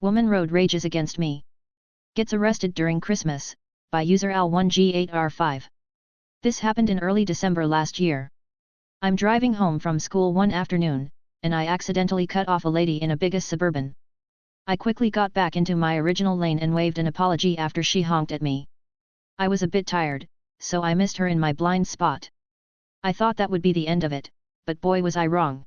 Woman road rages against me. Gets arrested during Christmas, by user Al1G8R5. This happened in early December last year. I'm driving home from school one afternoon, and I accidentally cut off a lady in a biggest suburban. I quickly got back into my original lane and waved an apology after she honked at me. I was a bit tired, so I missed her in my blind spot. I thought that would be the end of it, but boy was I wrong.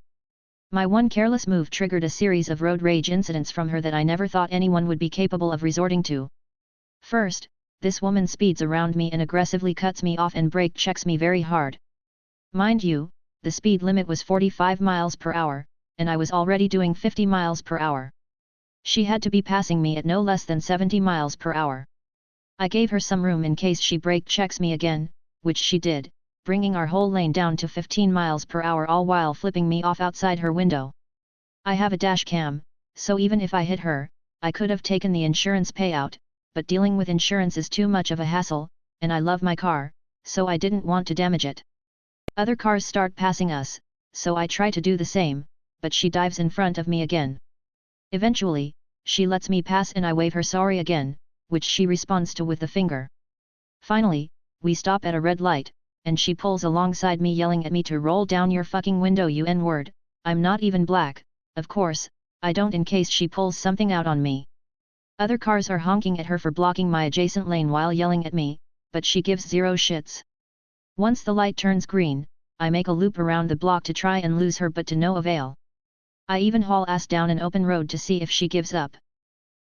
My one careless move triggered a series of road rage incidents from her that I never thought anyone would be capable of resorting to. First, this woman speeds around me and aggressively cuts me off and brake checks me very hard. Mind you, the speed limit was 45 miles per hour, and I was already doing 50 miles per hour. She had to be passing me at no less than 70 miles per hour. I gave her some room in case she brake checks me again, which she did, bringing our whole lane down to 15 miles per hour all while flipping me off outside her window. I have a dash cam, so even if I hit her, I could have taken the insurance payout, but dealing with insurance is too much of a hassle, and I love my car, so I didn't want to damage it. Other cars start passing us, so I try to do the same, but she dives in front of me again. Eventually, she lets me pass and I wave her sorry again, which she responds to with the finger. Finally, we stop at a red light, and she pulls alongside me yelling at me to roll down your fucking window you N-word. I'm not even black, of course, I don't, in case she pulls something out on me. Other cars are honking at her for blocking my adjacent lane while yelling at me, but she gives zero shits. Once the light turns green, I make a loop around the block to try and lose her, but to no avail. I even haul ass down an open road to see if she gives up.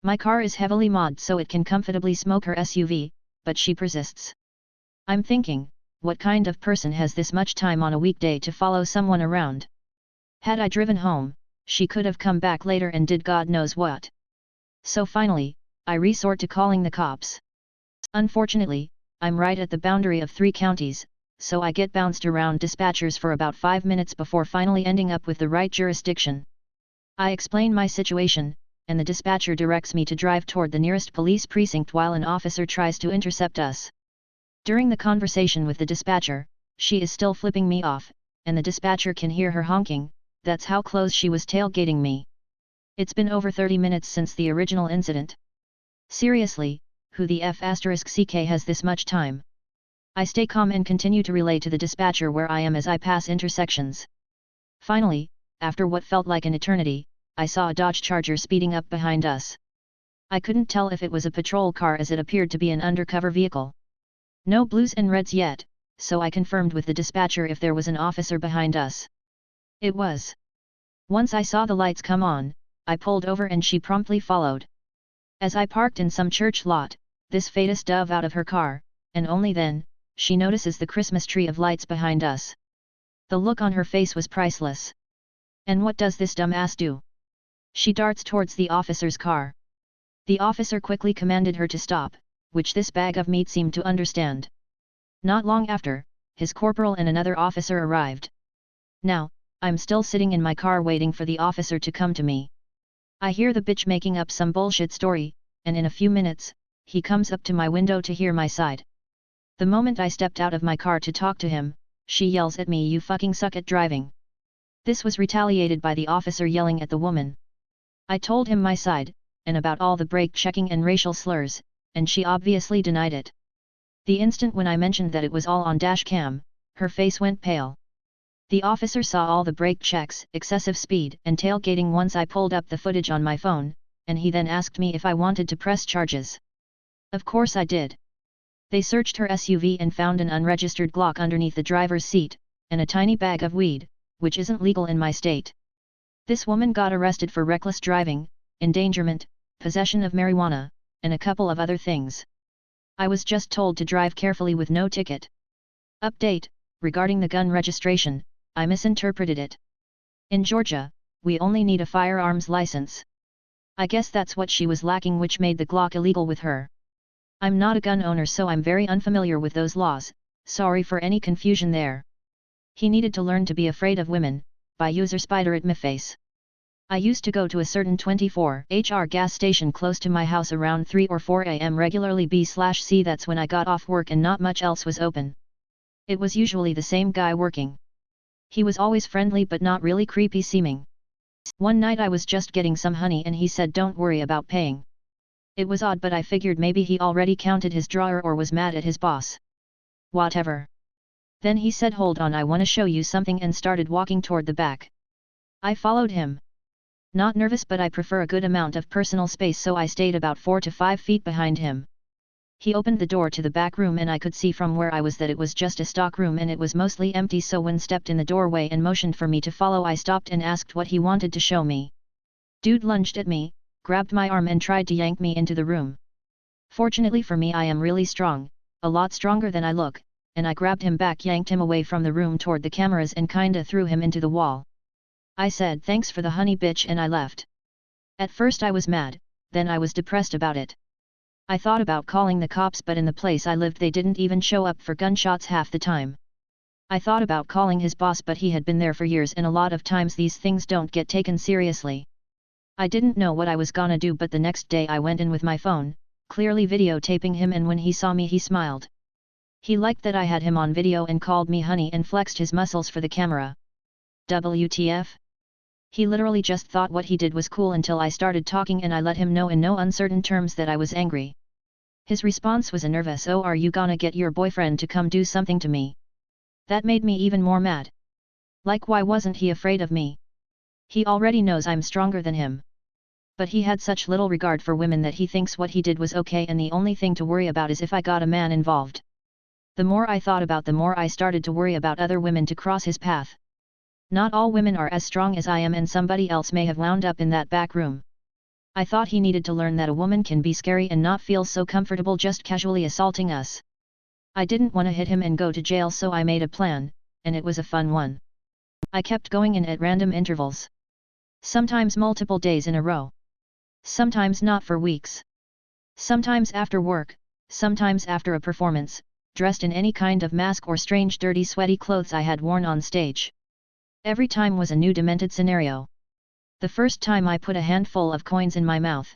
My car is heavily modded so it can comfortably smoke her SUV, but she persists. I'm thinking, what kind of person has this much time on a weekday to follow someone around? Had I driven home, she could have come back later and did God knows what. So finally, I resort to calling the cops. Unfortunately, I'm right at the boundary of 3 counties, so I get bounced around dispatchers for about 5 minutes before finally ending up with the right jurisdiction. I explain my situation, and the dispatcher directs me to drive toward the nearest police precinct while an officer tries to intercept us. During the conversation with the dispatcher, she is still flipping me off, and the dispatcher can hear her honking. That's how close she was tailgating me. It's been over 30 minutes since the original incident. Seriously, who the F***ck has this much time? I stay calm and continue to relay to the dispatcher where I am as I pass intersections. Finally, after what felt like an eternity, I saw a Dodge Charger speeding up behind us. I couldn't tell if it was a patrol car as it appeared to be an undercover vehicle. No blues and reds yet, so I confirmed with the dispatcher if there was an officer behind us. It was. Once I saw the lights come on, I pulled over and she promptly followed. As I parked in some church lot, this fatist dove out of her car, and only then, she notices the Christmas tree of lights behind us. The look on her face was priceless. And what does this dumbass do? She darts towards the officer's car. The officer quickly commanded her to stop, which this bag of meat seemed to understand. Not long after, his corporal and another officer arrived. Now, I'm still sitting in my car waiting for the officer to come to me. I hear the bitch making up some bullshit story, and in a few minutes, he comes up to my window to hear my side. The moment I stepped out of my car to talk to him, she yells at me, "You fucking suck at driving." This was retaliated by the officer yelling at the woman. I told him my side, and about all the brake checking and racial slurs, and she obviously denied it. The instant when I mentioned that it was all on dash cam, her face went pale. The officer saw all the brake checks, excessive speed and tailgating once I pulled up the footage on my phone, and he then asked me if I wanted to press charges. Of course I did. They searched her SUV and found an unregistered Glock underneath the driver's seat, and a tiny bag of weed, which isn't legal in my state. This woman got arrested for reckless driving, endangerment, possession of marijuana, and a couple of other things. I was just told to drive carefully with no ticket. Update, regarding the gun registration, I misinterpreted it. In Georgia, we only need a firearms license. I guess that's what she was lacking, which made the Glock illegal with her. I'm not a gun owner, so I'm very unfamiliar with those laws, sorry for any confusion there. He needed to learn to be afraid of women, by user Spider at my face. I used to go to a certain 24HR gas station close to my house around 3 or 4 a.m. regularly b/c. That's when I got off work and not much else was open. It was usually the same guy working. He was always friendly but not really creepy seeming. One night I was just getting some honey and he said don't worry about paying. It was odd but I figured maybe he already counted his drawer or was mad at his boss. Whatever. Then he said hold on, I wanna show you something, and started walking toward the back. I followed him. Not nervous but I prefer a good amount of personal space, so I stayed about 4 to 5 feet behind him. He opened the door to the back room and I could see from where I was that it was just a stock room and it was mostly empty, so when stepped in the doorway and motioned for me to follow, I stopped and asked what he wanted to show me. Dude lunged at me, grabbed my arm and tried to yank me into the room. Fortunately for me I am really strong, a lot stronger than I look, and I grabbed him back, yanked him away from the room toward the cameras and kinda threw him into the wall. I said thanks for the honey bitch and I left. At first I was mad, then I was depressed about it. I thought about calling the cops but in the place I lived they didn't even show up for gunshots half the time. I thought about calling his boss but he had been there for years and a lot of times these things don't get taken seriously. I didn't know what I was gonna do, but the next day I went in with my phone, clearly videotaping him, and when he saw me he smiled. He liked that I had him on video and called me honey and flexed his muscles for the camera. WTF? He literally just thought what he did was cool until I started talking and I let him know in no uncertain terms that I was angry. His response was a nervous "Oh, are you gonna get your boyfriend to come do something to me?" That made me even more mad. Like, why wasn't he afraid of me? He already knows I'm stronger than him. But he had such little regard for women that he thinks what he did was okay and the only thing to worry about is if I got a man involved. The more I thought about, the more I started to worry about other women to cross his path. Not all women are as strong as I am and somebody else may have wound up in that back room. I thought he needed to learn that a woman can be scary and not feel so comfortable just casually assaulting us. I didn't want to hit him and go to jail, so I made a plan, and it was a fun one. I kept going in at random intervals. Sometimes multiple days in a row. Sometimes not for weeks. Sometimes after work, sometimes after a performance, dressed in any kind of mask or strange dirty sweaty clothes I had worn on stage. Every time was a new demented scenario. The first time I put a handful of coins in my mouth.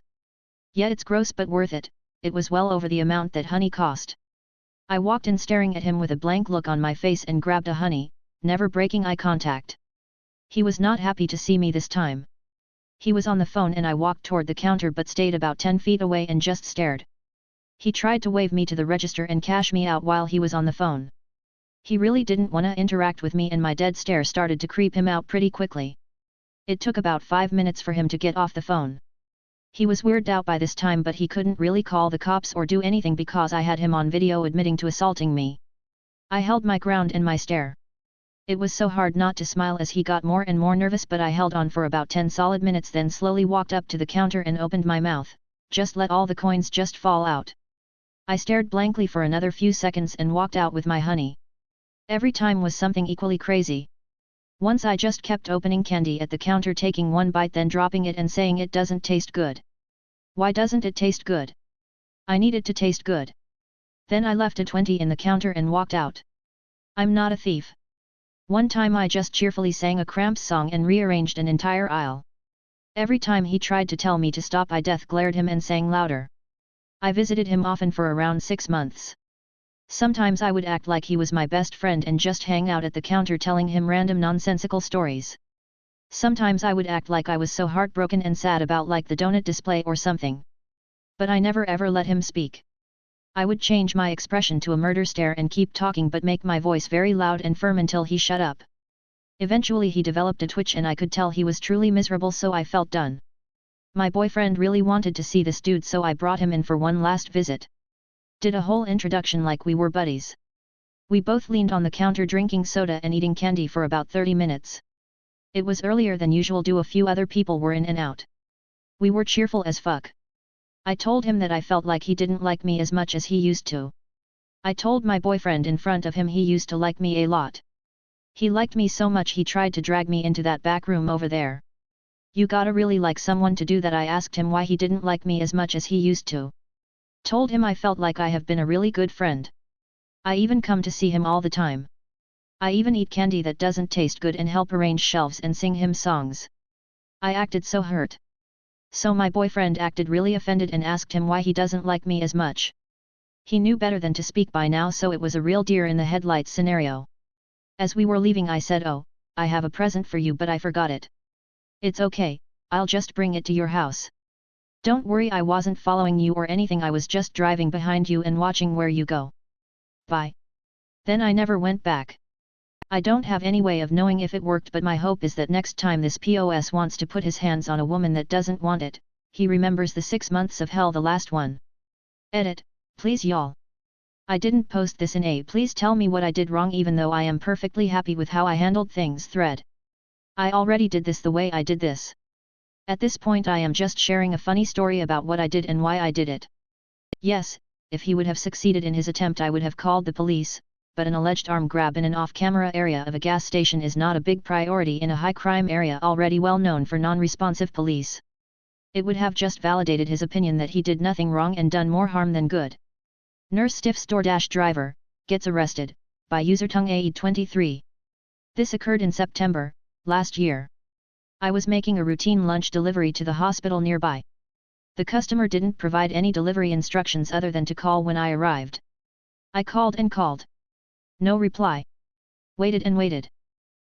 Yeah, it's gross but worth it, it was well over the amount that honey cost. I walked in staring at him with a blank look on my face and grabbed a honey, never breaking eye contact. He was not happy to see me this time. He was on the phone and I walked toward the counter but stayed about 10 feet away and just stared. He tried to wave me to the register and cash me out while he was on the phone. He really didn't want to interact with me and my dead stare started to creep him out pretty quickly. It took about 5 minutes for him to get off the phone. He was weirded out by this time but he couldn't really call the cops or do anything because I had him on video admitting to assaulting me. I held my ground in my stare. It was so hard not to smile as he got more and more nervous, but I held on for about 10 solid minutes, then slowly walked up to the counter and opened my mouth, just let all the coins just fall out. I stared blankly for another few seconds and walked out with my honey. Every time was something equally crazy. Once I just kept opening candy at the counter, taking one bite then dropping it and saying it doesn't taste good. Why doesn't it taste good? I need it to taste good. Then I left a 20 in the counter and walked out. I'm not a thief. One time I just cheerfully sang a Cramps song and rearranged an entire aisle. Every time he tried to tell me to stop I death glared him and sang louder. I visited him often for around 6 months. Sometimes I would act like he was my best friend and just hang out at the counter telling him random nonsensical stories. Sometimes I would act like I was so heartbroken and sad about like the donut display or something. But I never ever let him speak. I would change my expression to a murder stare and keep talking but make my voice very loud and firm until he shut up. Eventually he developed a twitch and I could tell he was truly miserable, so I felt done. My boyfriend really wanted to see this dude, so I brought him in for one last visit. Did a whole introduction like we were buddies. We both leaned on the counter drinking soda and eating candy for about 30 minutes. It was earlier than usual, a few other people were in and out. We were cheerful as fuck. I told him that I felt like he didn't like me as much as he used to. I told my boyfriend in front of him he used to like me a lot. He liked me so much he tried to drag me into that back room over there. You gotta really like someone to do that. I asked him why he didn't like me as much as he used to. Told him I felt like I have been a really good friend. I even come to see him all the time. I even eat candy that doesn't taste good and help arrange shelves and sing him songs. I acted so hurt. So my boyfriend acted really offended and asked him why he doesn't like me as much. He knew better than to speak by now, so it was a real deer in the headlights scenario. As we were leaving I said, "Oh, I have a present for you but I forgot it." It's okay, I'll just bring it to your house. Don't worry, I wasn't following you or anything, I was just driving behind you and watching where you go. Bye. Then I never went back. I don't have any way of knowing if it worked, but my hope is that next time this POS wants to put his hands on a woman that doesn't want it, he remembers the 6 months of hell, the last one. Edit, please y'all. I didn't post this in a please tell me what I did wrong even though I am perfectly happy with how I handled things thread. I already did this the way I did this. At this point I am just sharing a funny story about what I did and why I did it. Yes, if he would have succeeded in his attempt I would have called the police, but an alleged arm grab in an off-camera area of a gas station is not a big priority in a high-crime area already well known for non-responsive police. It would have just validated his opinion that he did nothing wrong and done more harm than good. Nurse stiffs DoorDash driver, gets arrested, by user Tung AE23. This occurred in September, last year. I was making a routine lunch delivery to the hospital nearby. The customer didn't provide any delivery instructions other than to call when I arrived. I called and called. No reply. Waited and waited.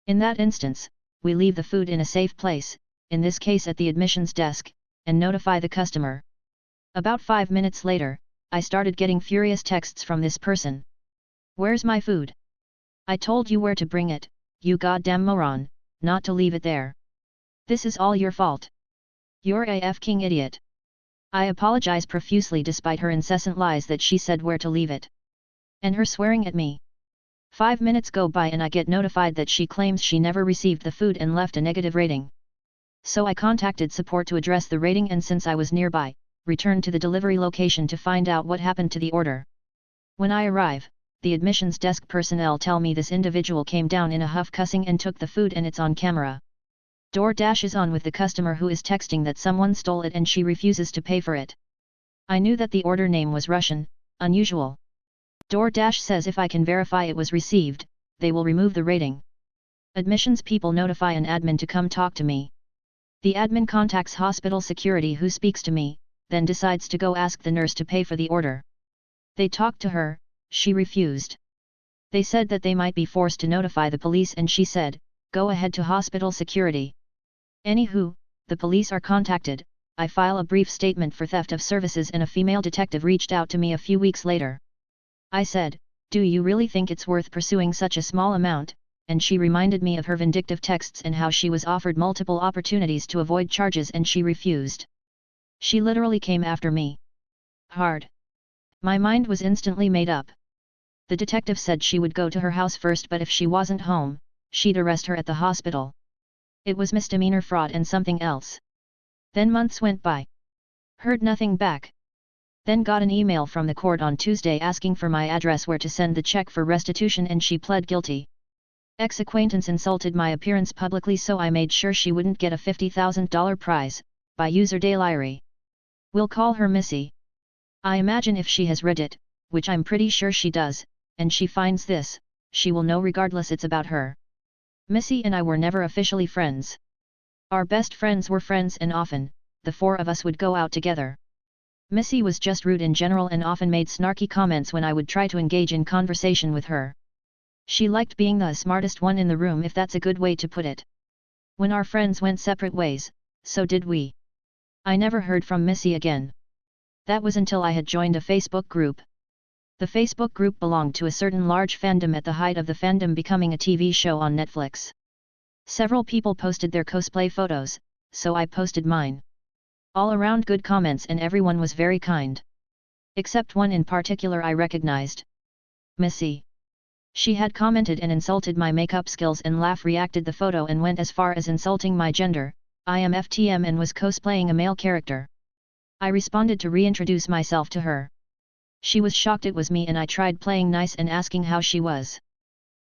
In that instance, we leave the food in a safe place, in this case at the admissions desk, and notify the customer. About 5 minutes later, I started getting furious texts from this person. Where's my food? I told you where to bring it, you goddamn moron, not to leave it there. This is all your fault. You're a f***ing idiot. I apologize profusely despite her incessant lies that she said where to leave it. And her swearing at me. 5 minutes go by and I get notified that she claims she never received the food and left a negative rating. So I contacted support to address the rating and since I was nearby, returned to the delivery location to find out what happened to the order. When I arrive, the admissions desk personnel tell me this individual came down in a huff cussing and took the food and it's on camera. DoorDash is on with the customer who is texting that someone stole it and she refuses to pay for it. I knew that the order name was Russian, unusual. DoorDash says if I can verify it was received, they will remove the rating. Admissions people notify an admin to come talk to me. The admin contacts hospital security who speaks to me, then decides to go ask the nurse to pay for the order. They talked to her, she refused. They said that they might be forced to notify the police and she said, go ahead to hospital security. Anywho, the police are contacted, I file a brief statement for theft of services and a female detective reached out to me a few weeks later. I said, do you really think it's worth pursuing such a small amount? And she reminded me of her vindictive texts and how she was offered multiple opportunities to avoid charges and she refused. She literally came after me. Hard. My mind was instantly made up. The detective said she would go to her house first but if she wasn't home, she'd arrest her at the hospital. It was misdemeanor fraud and something else. Then months went by. Heard nothing back. Then got an email from the court on Tuesday asking for my address where to send the check for restitution and she pled guilty. Ex-acquaintance insulted my appearance publicly so I made sure she wouldn't get a $50,000 prize, by user Daylyri. We'll call her Missy. I imagine if she has read it, which I'm pretty sure she does, and she finds this, she will know regardless it's about her. Missy and I were never officially friends. Our best friends were friends and often, the four of us would go out together. Missy was just rude in general and often made snarky comments when I would try to engage in conversation with her. She liked being the smartest one in the room if that's a good way to put it. When our friends went separate ways, so did we. I never heard from Missy again. That was until I had joined a Facebook group. The Facebook group belonged to a certain large fandom at the height of the fandom becoming a TV show on Netflix. Several people posted their cosplay photos, so I posted mine. All around good comments and everyone was very kind. Except one in particular I recognized. Missy. She had commented and insulted my makeup skills and reacted the photo and went as far as insulting my gender, I am FTM and was cosplaying a male character. I responded to reintroduce myself to her. She was shocked it was me and I tried playing nice and asking how she was.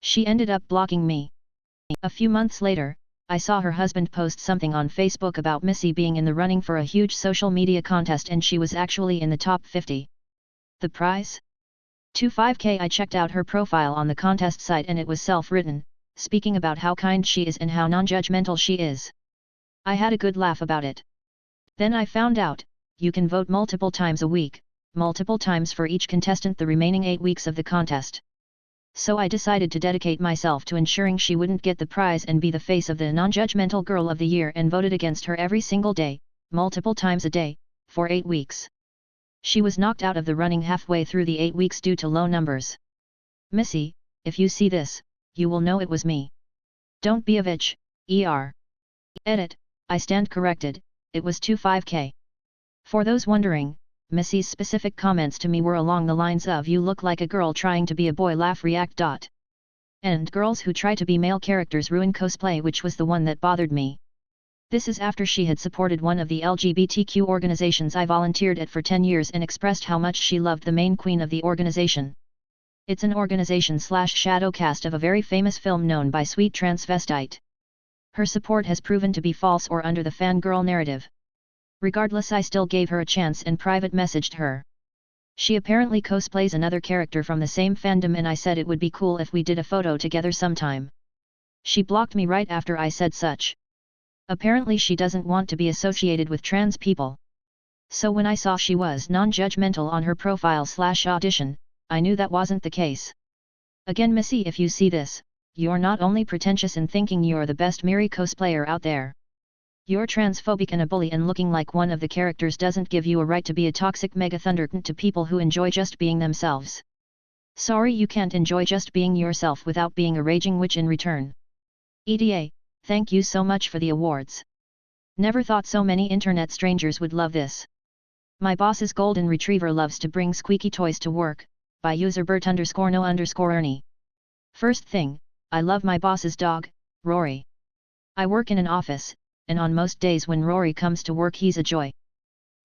She ended up blocking me. A few months later, I saw her husband post something on Facebook about Missy being in the running for a huge social media contest and she was actually in the top 50. The prize? 25K. I checked out her profile on the contest site and it was self-written, speaking about how kind she is and how non-judgmental she is. I had a good laugh about it. Then I found out, you can vote multiple times a week, multiple times for each contestant the remaining 8 weeks of the contest. So I decided to dedicate myself to ensuring she wouldn't get the prize and be the face of the non-judgmental girl of the year, and voted against her every single day, multiple times a day, for 8 weeks. She was knocked out of the running halfway through the 8 weeks due to low numbers. Missy, if you see this, you will know it was me. Don't be a bitch, er. Edit, I stand corrected, it was 25k. For those wondering, Missy's specific comments to me were along the lines of "you look like a girl trying to be a boy, laugh react. And girls who try to be male characters ruin cosplay, which was the one that bothered me. This is after she had supported one of the LGBTQ organizations I volunteered at for 10 years and expressed how much she loved the main queen of the organization. It's an organization/shadowcast of a very famous film known by sweet transvestite. Her support has proven to be false or under the fangirl narrative. Regardless, I still gave her a chance and private messaged her. She apparently cosplays another character from the same fandom, and I said it would be cool if we did a photo together sometime. She blocked me right after I said such. Apparently she doesn't want to be associated with trans people. So when I saw she was non-judgmental on her profile/audition, I knew that wasn't the case. Again, Missy, if you see this, you're not only pretentious in thinking you're the best Miri cosplayer out there. You're transphobic and a bully, and looking like one of the characters doesn't give you a right to be a toxic mega thundercat to people who enjoy just being themselves. Sorry, you can't enjoy just being yourself without being a raging witch in return. EDA, thank you so much for the awards. Never thought so many internet strangers would love this. My boss's golden retriever loves to bring squeaky toys to work, by user Bert_no_Ernie. First thing, I love my boss's dog, Rory. I work in an office, and on most days when Rory comes to work he's a joy.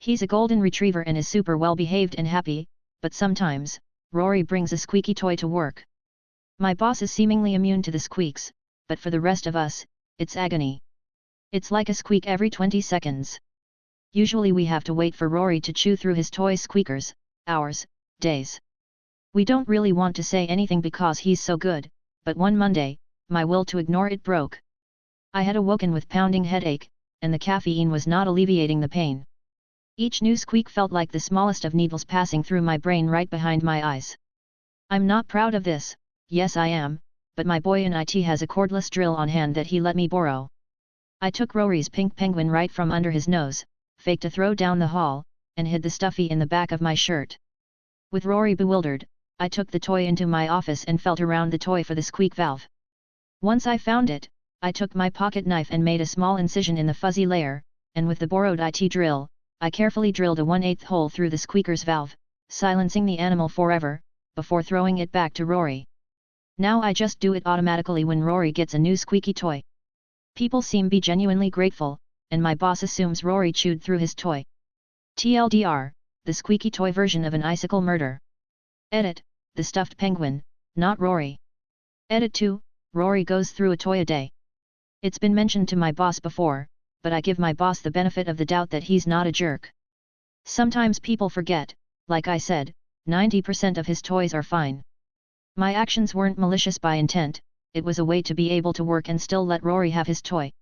He's a golden retriever and is super well behaved and happy, but sometimes, Rory brings a squeaky toy to work. My boss is seemingly immune to the squeaks, but for the rest of us, it's agony. It's like a squeak every 20 seconds. Usually we have to wait for Rory to chew through his toy squeakers, hours, days. We don't really want to say anything because he's so good, but one Monday, my will to ignore it broke. I had awoken with pounding headache, and the caffeine was not alleviating the pain. Each new squeak felt like the smallest of needles passing through my brain right behind my eyes. I'm not proud of this, yes I am, but my boy in IT has a cordless drill on hand that he let me borrow. I took Rory's pink penguin right from under his nose, faked a throw down the hall, and hid the stuffy in the back of my shirt. With Rory bewildered, I took the toy into my office and felt around the toy for the squeak valve. Once I found it, I took my pocket knife and made a small incision in the fuzzy layer, and with the borrowed IT drill, I carefully drilled a 1/8 hole through the squeaker's valve, silencing the animal forever, before throwing it back to Rory. Now I just do it automatically when Rory gets a new squeaky toy. People seem be genuinely grateful, and my boss assumes Rory chewed through his toy. TLDR, the squeaky toy version of an icicle murder. Edit, the stuffed penguin, not Rory. Edit 2, Rory goes through a toy a day. It's been mentioned to my boss before, but I give my boss the benefit of the doubt that he's not a jerk. Sometimes people forget, like I said, 90% of his toys are fine. My actions weren't malicious by intent, it was a way to be able to work and still let Rory have his toy.